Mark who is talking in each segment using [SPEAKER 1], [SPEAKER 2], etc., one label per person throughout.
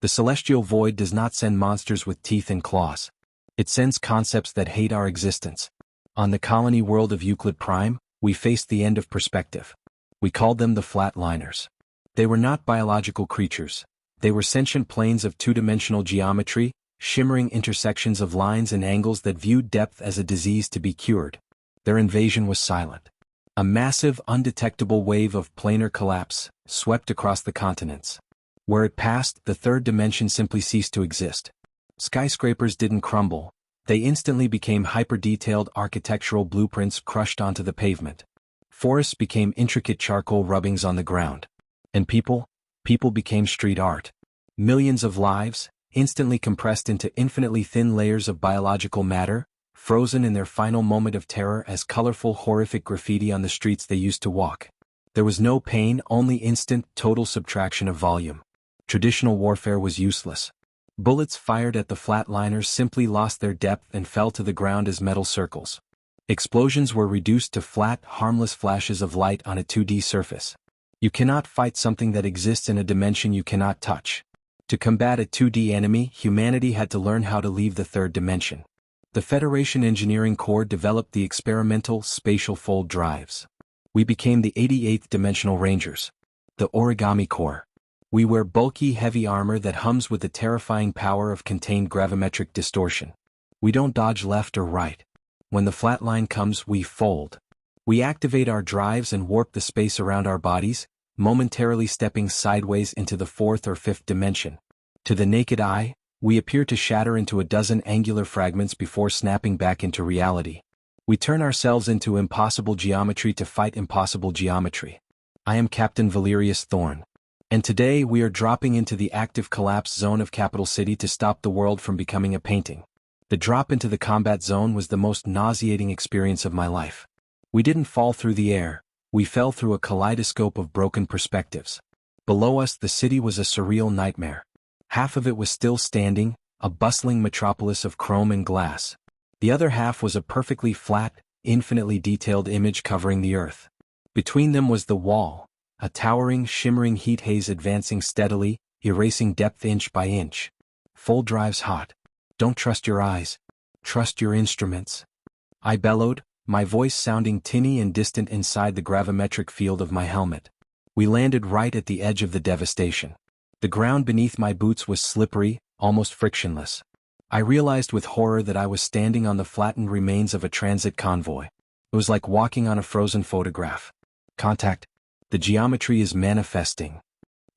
[SPEAKER 1] The celestial void does not send monsters with teeth and claws. It sends concepts that hate our existence. On the colony world of Euclid Prime, we faced the end of perspective. We called them the flatliners. They were not biological creatures. They were sentient planes of two-dimensional geometry, shimmering intersections of lines and angles that viewed depth as a disease to be cured. Their invasion was silent. A massive, undetectable wave of planar collapse swept across the continents. Where it passed, the third dimension simply ceased to exist. Skyscrapers didn't crumble. They instantly became hyper-detailed architectural blueprints crushed onto the pavement. Forests became intricate charcoal rubbings on the ground. And people became street art. Millions of lives, instantly compressed into infinitely thin layers of biological matter, frozen in their final moment of terror as colorful, horrific graffiti on the streets they used to walk. There was no pain, only instant, total subtraction of volume. Traditional warfare was useless. Bullets fired at the flatliners simply lost their depth and fell to the ground as metal circles. Explosions were reduced to flat, harmless flashes of light on a 2D surface. You cannot fight something that exists in a dimension you cannot touch. To combat a 2D enemy, humanity had to learn how to leave the third dimension. The Federation Engineering Corps developed the experimental spatial fold drives. We became the 88th Dimensional Rangers. The Origami-Corps. We wear bulky, heavy armor that hums with the terrifying power of contained gravimetric distortion. We don't dodge left or right. When the flatline comes, we fold. We activate our drives and warp the space around our bodies, momentarily stepping sideways into the fourth or fifth dimension. To the naked eye, we appear to shatter into a dozen angular fragments before snapping back into reality. We turn ourselves into impossible geometry to fight impossible geometry. I am Captain Valerius Thorn. And today we are dropping into the active collapse zone of Capital City to stop the world from becoming a painting. The drop into the combat zone was the most nauseating experience of my life. We didn't fall through the air, we fell through a kaleidoscope of broken perspectives. Below us the city was a surreal nightmare. Half of it was still standing, a bustling metropolis of chrome and glass. The other half was a perfectly flat, infinitely detailed image covering the earth. Between them was the wall, a towering, shimmering heat haze advancing steadily, erasing depth inch by inch. Full drives hot. Don't trust your eyes. Trust your instruments. I bellowed, my voice sounding tinny and distant inside the gravimetric field of my helmet. We landed right at the edge of the devastation. The ground beneath my boots was slippery, almost frictionless. I realized with horror that I was standing on the flattened remains of a transit convoy. It was like walking on a frozen photograph. Contact. The geometry is manifesting.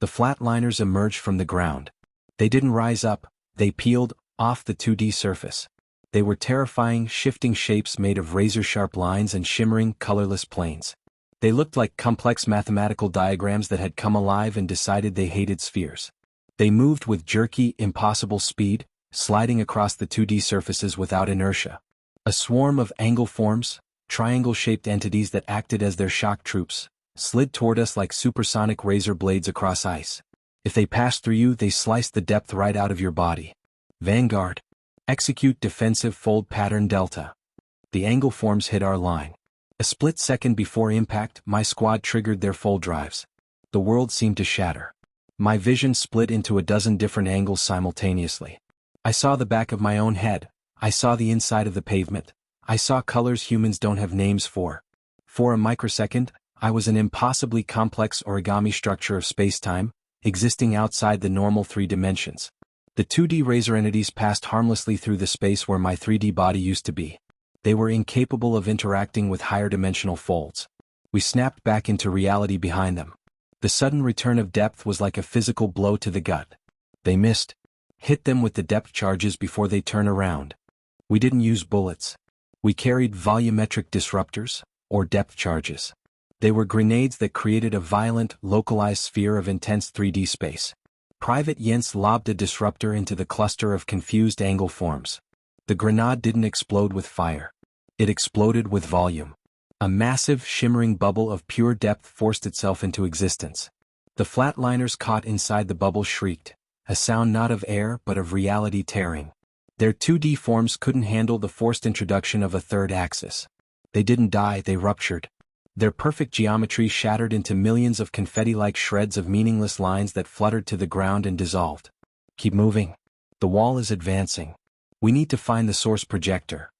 [SPEAKER 1] The flatliners emerged from the ground. They didn't rise up, they peeled off the 2D surface. They were terrifying, shifting shapes made of razor-sharp lines and shimmering, colorless planes. They looked like complex mathematical diagrams that had come alive and decided they hated spheres. They moved with jerky, impossible speed, sliding across the 2D surfaces without inertia. A swarm of angle forms, triangle-shaped entities that acted as their shock troops, slid toward us like supersonic razor blades across ice. If they passed through you, they sliced the depth right out of your body. Vanguard. Execute defensive fold pattern delta. The angle forms hit our line. A split second before impact, my squad triggered their fold drives. The world seemed to shatter. My vision split into a dozen different angles simultaneously. I saw the back of my own head. I saw the inside of the pavement. I saw colors humans don't have names for. For a microsecond, I was an impossibly complex origami structure of space-time, existing outside the normal 3 dimensions. The 2D razor entities passed harmlessly through the space where my 3D body used to be. They were incapable of interacting with higher dimensional folds. We snapped back into reality behind them. The sudden return of depth was like a physical blow to the gut. They missed. Hit them with the depth charges before they turn around. We didn't use bullets. We carried volumetric disruptors, or depth charges. They were grenades that created a violent, localized sphere of intense 3D space. Private Jens lobbed a disruptor into the cluster of confused angle forms. The grenade didn't explode with fire. It exploded with volume. A massive, shimmering bubble of pure depth forced itself into existence. The flatliners caught inside the bubble shrieked, a sound not of air but of reality tearing. Their 2D forms couldn't handle the forced introduction of a third axis. They didn't die, they ruptured. Their perfect geometry shattered into millions of confetti-like shreds of meaningless lines that fluttered to the ground and dissolved. Keep moving. The wall is advancing. We need to find the source projector.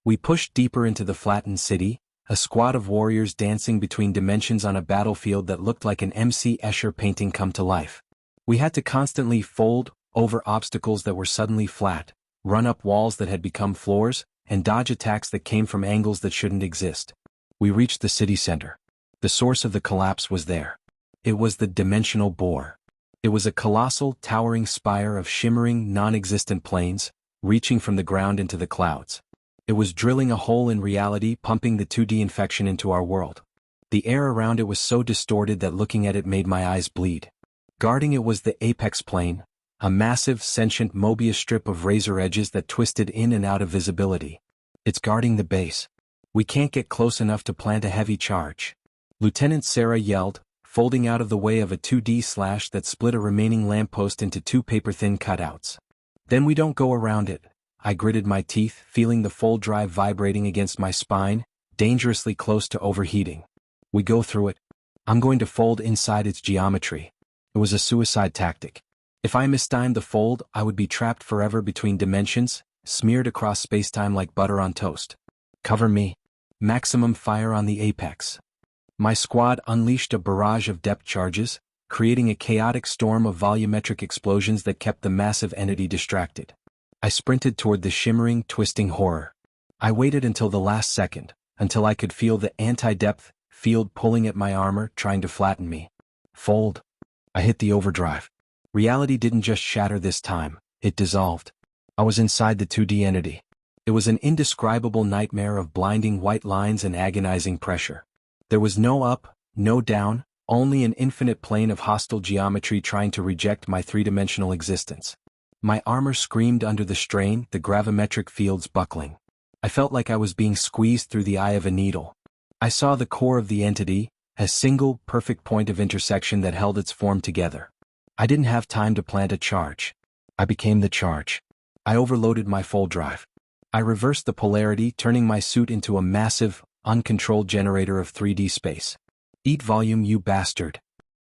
[SPEAKER 1] We pushed deeper into the flattened city, a squad of warriors dancing between dimensions on a battlefield that looked like an M.C. Escher painting come to life. We had to constantly fold over obstacles that were suddenly flat, run up walls that had become floors, and dodge attacks that came from angles that shouldn't exist. We reached the city center. The source of the collapse was there. It was the dimensional bore. It was a colossal, towering spire of shimmering, non-existent planes, reaching from the ground into the clouds. It was drilling a hole in reality, pumping the 2D infection into our world. The air around it was so distorted that looking at it made my eyes bleed. Guarding it was the apex plane, a massive, sentient Mobius strip of razor edges that twisted in and out of visibility. It's guarding the base. We can't get close enough to plant a heavy charge. Lieutenant Sarah yelled, folding out of the way of a 2D slash that split a remaining lamppost into 2 paper-thin cutouts. Then we don't go around it. I gritted my teeth, feeling the fold drive vibrating against my spine, dangerously close to overheating. We go through it. I'm going to fold inside its geometry. It was a suicide tactic. If I mistimed the fold, I would be trapped forever between dimensions, smeared across spacetime like butter on toast. Cover me. Maximum fire on the apex. My squad unleashed a barrage of depth charges, creating a chaotic storm of volumetric explosions that kept the massive entity distracted. I sprinted toward the shimmering, twisting horror. I waited until the last second, until I could feel the anti-depth field pulling at my armor, trying to flatten me. Fold. I hit the overdrive. Reality didn't just shatter this time, it dissolved. I was inside the 2D entity. It was an indescribable nightmare of blinding white lines and agonizing pressure. There was no up, no down, only an infinite plane of hostile geometry trying to reject my 3-dimensional existence. My armor screamed under the strain, the gravimetric fields buckling. I felt like I was being squeezed through the eye of a needle. I saw the core of the entity, a single, perfect point of intersection that held its form together. I didn't have time to plant a charge. I became the charge. I overloaded my fold drive. I reversed the polarity, turning my suit into a massive, uncontrolled generator of 3D space. Eat volume, you bastard.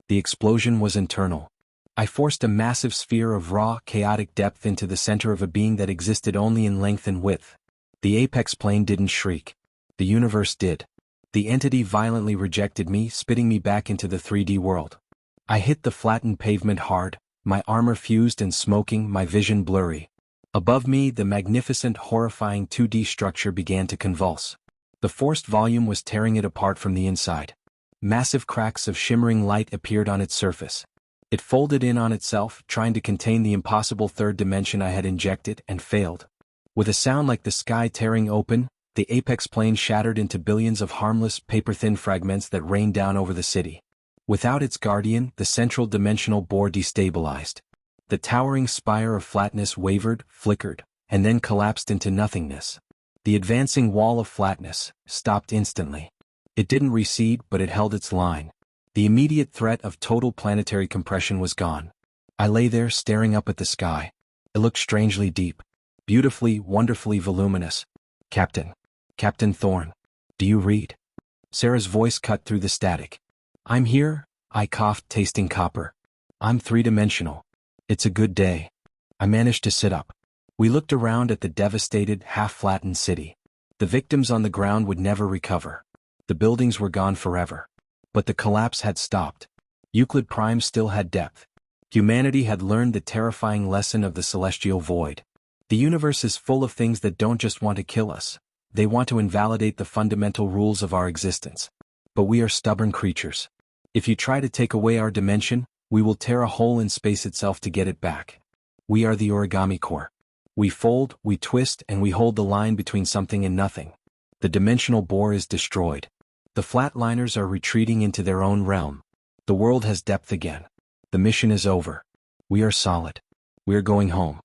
[SPEAKER 1] The explosion was internal. I forced a massive sphere of raw, chaotic depth into the center of a being that existed only in length and width. The apex plane didn't shriek. The universe did. The entity violently rejected me, spitting me back into the 3D world. I hit the flattened pavement hard, my armor fused and smoking, my vision blurry. Above me, the magnificent, horrifying 2D structure began to convulse. The forced volume was tearing it apart from the inside. Massive cracks of shimmering light appeared on its surface. It folded in on itself, trying to contain the impossible third dimension I had injected, and failed. With a sound like the sky tearing open, the apex plane shattered into billions of harmless, paper-thin fragments that rained down over the city. Without its guardian, the central dimensional bore destabilized. The towering spire of flatness wavered, flickered, and then collapsed into nothingness. The advancing wall of flatness stopped instantly. It didn't recede, but it held its line. The immediate threat of total planetary compression was gone. I lay there staring up at the sky. It looked strangely deep, beautifully, wonderfully voluminous. Captain Thorne, do you read? Sarah's voice cut through the static. I'm here, I coughed, tasting copper. I'm 3-dimensional. It's a good day. I managed to sit up. We looked around at the devastated, half-flattened city. The victims on the ground would never recover. The buildings were gone forever. But the collapse had stopped. Euclid Prime still had depth. Humanity had learned the terrifying lesson of the celestial void. The universe is full of things that don't just want to kill us. They want to invalidate the fundamental rules of our existence. But we are stubborn creatures. If you try to take away our dimension, we will tear a hole in space itself to get it back. We are the Origami-Corps. We fold, we twist, and we hold the line between something and nothing. The dimensional bore is destroyed. The flatliners are retreating into their own realm. The world has depth again. The mission is over. We are solid. We are going home.